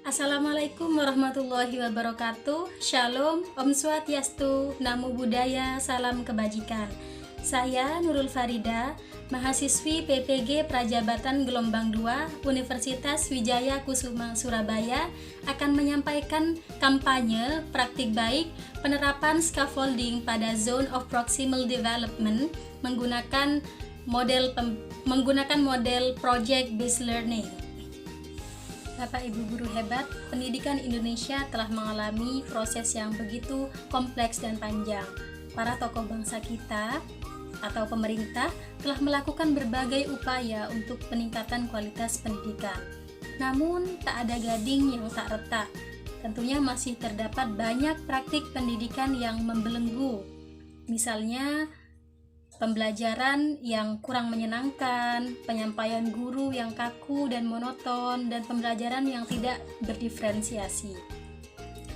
Assalamualaikum warahmatullahi wabarakatuh. Shalom, Om Swastiastu, Namo Buddhaya, salam kebajikan. Saya Nurul Farida, mahasiswi PPG Prajabatan Gelombang 2 Universitas Wijaya Kusuma Surabaya, akan menyampaikan kampanye praktik baik penerapan scaffolding pada Zone of Proximal Development menggunakan model Project Based Learning. Bapak Ibu guru hebat, pendidikan Indonesia telah mengalami proses yang begitu kompleks dan panjang. Para tokoh bangsa kita atau pemerintah telah melakukan berbagai upaya untuk peningkatan kualitas pendidikan. Namun, tak ada gading yang tak retak. Tentunya masih terdapat banyak praktik pendidikan yang membelenggu. Misalnya, pembelajaran yang kurang menyenangkan, penyampaian guru yang kaku dan monoton, dan pembelajaran yang tidak berdiferensiasi.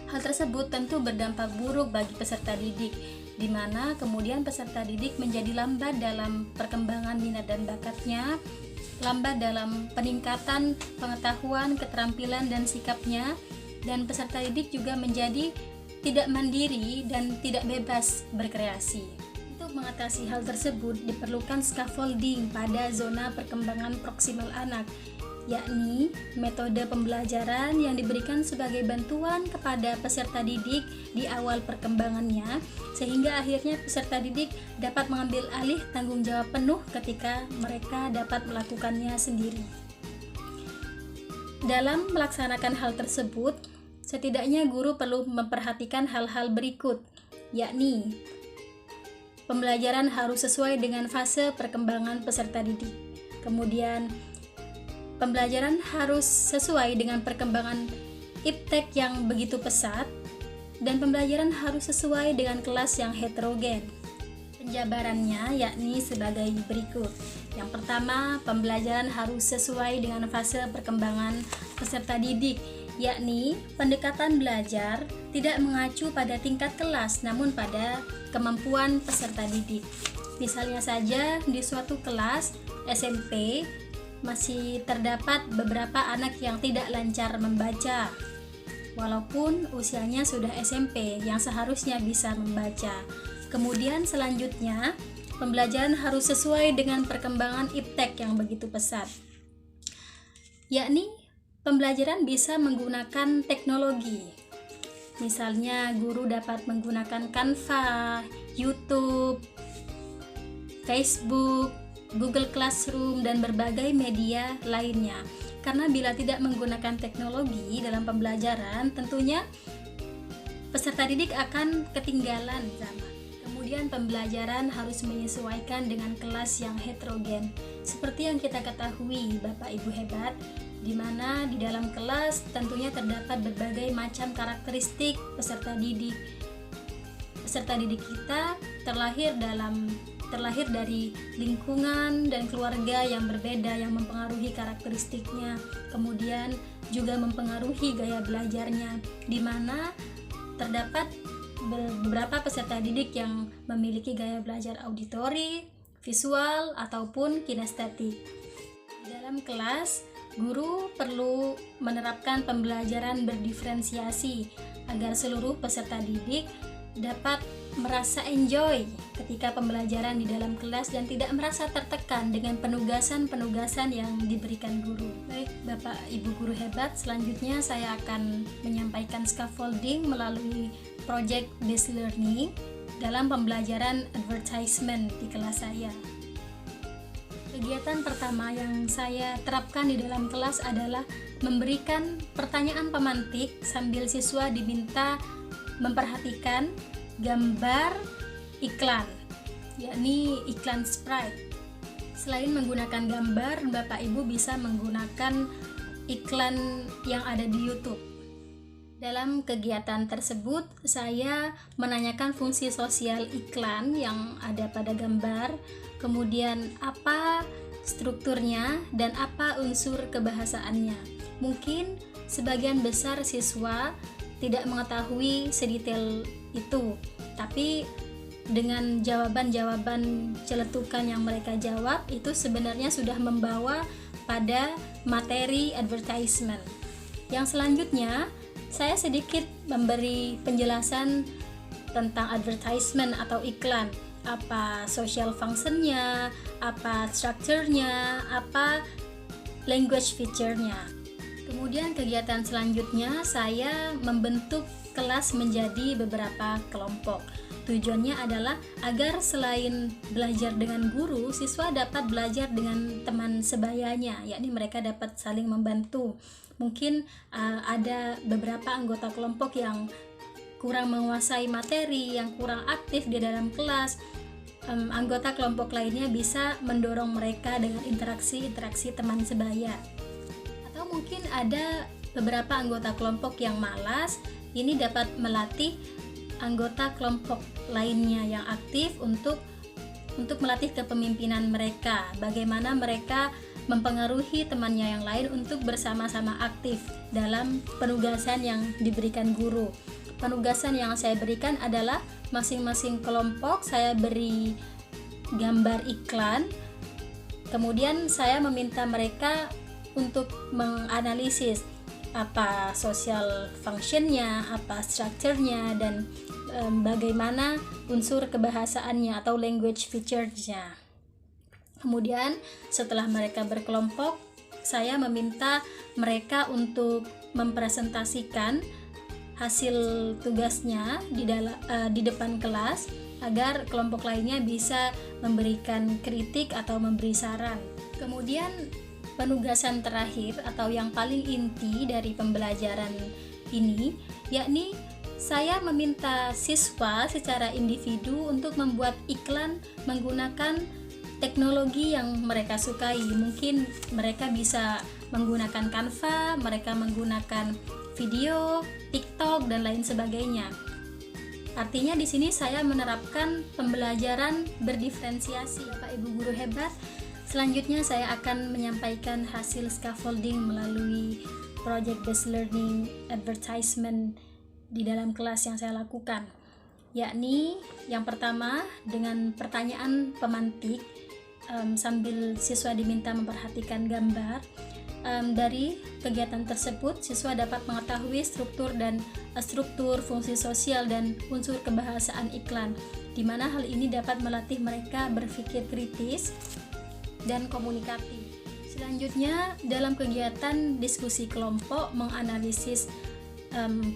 Hal tersebut tentu berdampak buruk bagi peserta didik, di mana kemudian peserta didik menjadi lambat dalam perkembangan minat dan bakatnya, lambat dalam peningkatan pengetahuan, keterampilan, dan sikapnya, dan peserta didik juga menjadi tidak mandiri dan tidak bebas berkreasi. Untuk mengatasi hal tersebut diperlukan scaffolding pada zona perkembangan proksimal anak, yakni metode pembelajaran yang diberikan sebagai bantuan kepada peserta didik di awal perkembangannya, sehingga akhirnya peserta didik dapat mengambil alih tanggung jawab penuh ketika mereka dapat melakukannya sendiri. Dalam melaksanakan hal tersebut, setidaknya guru perlu memperhatikan hal-hal berikut, yakni pembelajaran harus sesuai dengan fase perkembangan peserta didik. Kemudian, pembelajaran harus sesuai dengan perkembangan iptek yang begitu pesat, dan pembelajaran harus sesuai dengan kelas yang heterogen. Penjabarannya yakni sebagai berikut. Yang pertama, pembelajaran harus sesuai dengan fase perkembangan peserta didik, yakni pendekatan belajar tidak mengacu pada tingkat kelas namun pada kemampuan peserta didik. Misalnya saja di suatu kelas SMP masih terdapat beberapa anak yang tidak lancar membaca, walaupun usianya sudah SMP yang seharusnya bisa membaca. Kemudian selanjutnya, pembelajaran harus sesuai dengan perkembangan iptek yang begitu pesat, yakni pembelajaran bisa menggunakan teknologi. Misalnya, guru dapat menggunakan Canva, YouTube, Facebook, Google Classroom, dan berbagai media lainnya. Karena bila tidak menggunakan teknologi dalam pembelajaran, tentunya peserta didik akan ketinggalan zaman. Kemudian pembelajaran harus menyesuaikan dengan kelas yang heterogen. Seperti yang kita ketahui, Bapak Ibu hebat, di mana di dalam kelas tentunya terdapat berbagai macam karakteristik peserta didik. Peserta didik kita terlahir dari lingkungan dan keluarga yang berbeda yang mempengaruhi karakteristiknya, kemudian juga mempengaruhi gaya belajarnya, di mana terdapat beberapa peserta didik yang memiliki gaya belajar auditori, visual, ataupun kinestetik. Di dalam kelas, guru perlu menerapkan pembelajaran berdiferensiasi agar seluruh peserta didik dapat merasa enjoy ketika pembelajaran di dalam kelas dan tidak merasa tertekan dengan penugasan-penugasan yang diberikan guru. Baik, Bapak Ibu guru hebat, selanjutnya saya akan menyampaikan scaffolding melalui Project Based Learning dalam pembelajaran advertisement di kelas saya. Kegiatan pertama yang saya terapkan di dalam kelas adalah memberikan pertanyaan pemantik sambil siswa diminta memperhatikan gambar iklan, yakni iklan Sprite. Selain menggunakan gambar, Bapak Ibu bisa menggunakan iklan yang ada di YouTube. Dalam kegiatan tersebut, saya menanyakan fungsi sosial iklan yang ada pada gambar, kemudian apa strukturnya dan apa unsur kebahasaannya. Mungkin sebagian besar siswa tidak mengetahui sedetail itu, tapi dengan jawaban-jawaban celetukan yang mereka jawab itu sebenarnya sudah membawa pada materi advertisement. Yang selanjutnya, saya sedikit memberi penjelasan tentang advertisement atau iklan. Apa social functionnya, apa structure-nya, apa language feature-nya. Kemudian kegiatan selanjutnya saya membentuk kelas menjadi beberapa kelompok. Tujuannya adalah agar selain belajar dengan guru, siswa dapat belajar dengan teman sebayanya, yakni mereka dapat saling membantu. Mungkin ada beberapa anggota kelompok yang kurang menguasai materi, yang kurang aktif di dalam kelas. Anggota kelompok lainnya bisa mendorong mereka dengan interaksi teman sebaya. Atau mungkin ada beberapa anggota kelompok yang malas, ini dapat melatih anggota kelompok lainnya yang aktif untuk melatih kepemimpinan mereka, bagaimana mereka mempengaruhi temannya yang lain untuk bersama-sama aktif dalam penugasan yang diberikan guru. Penugasan yang saya berikan adalah masing-masing kelompok saya beri gambar iklan, kemudian saya meminta mereka untuk menganalisis apa social functionnya, apa structure-nya, dan bagaimana unsur kebahasaannya atau language feature-nya. Kemudian setelah mereka berkelompok, saya meminta mereka untuk mempresentasikan hasil tugasnya di depan kelas agar kelompok lainnya bisa memberikan kritik atau memberi saran. Kemudian penugasan terakhir atau yang paling inti dari pembelajaran ini, yakni saya meminta siswa secara individu untuk membuat iklan menggunakan teknologi yang mereka sukai. Mungkin mereka bisa menggunakan Canva, mereka menggunakan video, TikTok, dan lain sebagainya. Artinya di sini saya menerapkan pembelajaran berdiferensiasi. Bapak Ibu guru hebat, selanjutnya saya akan menyampaikan hasil scaffolding melalui project based learning advertisement di dalam kelas yang saya lakukan. Yakni yang pertama dengan pertanyaan pemantik, sambil siswa diminta memperhatikan gambar. Dari kegiatan tersebut, siswa dapat mengetahui struktur, fungsi sosial, dan unsur kebahasaan iklan, di mana hal ini dapat melatih mereka berpikir kritis dan komunikatif. Selanjutnya, dalam kegiatan diskusi kelompok menganalisis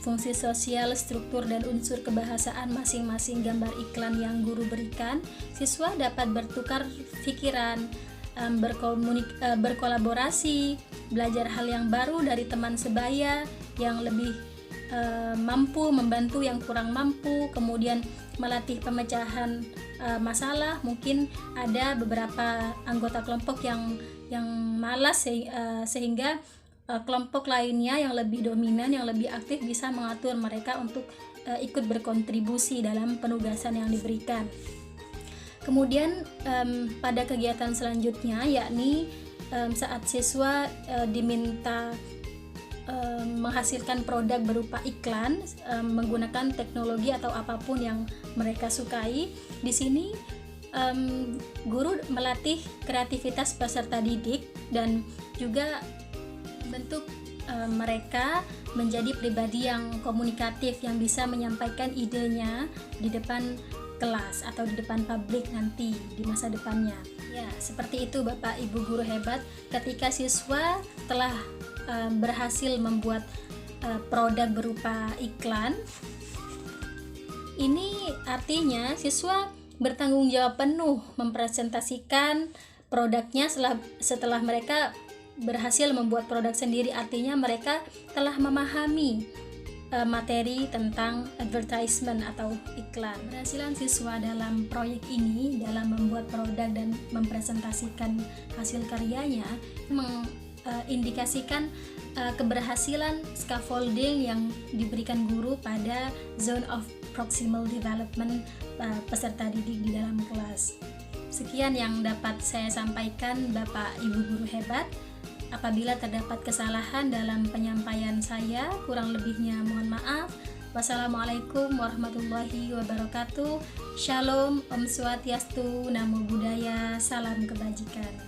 fungsi sosial, struktur, dan unsur kebahasaan masing-masing gambar iklan yang guru berikan, siswa dapat bertukar pikiran, berkolaborasi, belajar hal yang baru dari teman sebaya yang lebih mampu membantu yang kurang mampu, kemudian melatih pemecahan masalah. Mungkin ada beberapa anggota kelompok yang malas sehingga kelompok lainnya yang lebih dominan, yang lebih aktif bisa mengatur mereka untuk ikut berkontribusi dalam penugasan yang diberikan. Kemudian pada kegiatan selanjutnya, yakni saat siswa diminta menghasilkan produk berupa iklan menggunakan teknologi atau apapun yang mereka sukai. Di sini guru melatih kreativitas peserta didik dan juga bentuk mereka menjadi pribadi yang komunikatif, yang bisa menyampaikan idenya di depan kelas atau di depan publik nanti di masa depannya. Ya, seperti itu Bapak Ibu guru hebat, ketika siswa telah berhasil membuat produk berupa iklan, ini artinya siswa bertanggung jawab penuh mempresentasikan produknya setelah mereka berhasil membuat produk sendiri. Artinya mereka telah memahami materi tentang advertisement atau iklan. Keberhasilan siswa dalam proyek ini dalam membuat produk dan mempresentasikan hasil karyanya mengindikasikan keberhasilan scaffolding yang diberikan guru pada zone of proximal development peserta didik di dalam kelas. Sekian yang dapat saya sampaikan Bapak Ibu guru hebat. Apabila terdapat kesalahan dalam penyampaian saya, kurang lebihnya mohon maaf. Wassalamualaikum warahmatullahi wabarakatuh. Shalom, Om Swastiastu, Namo Buddhaya, salam kebajikan.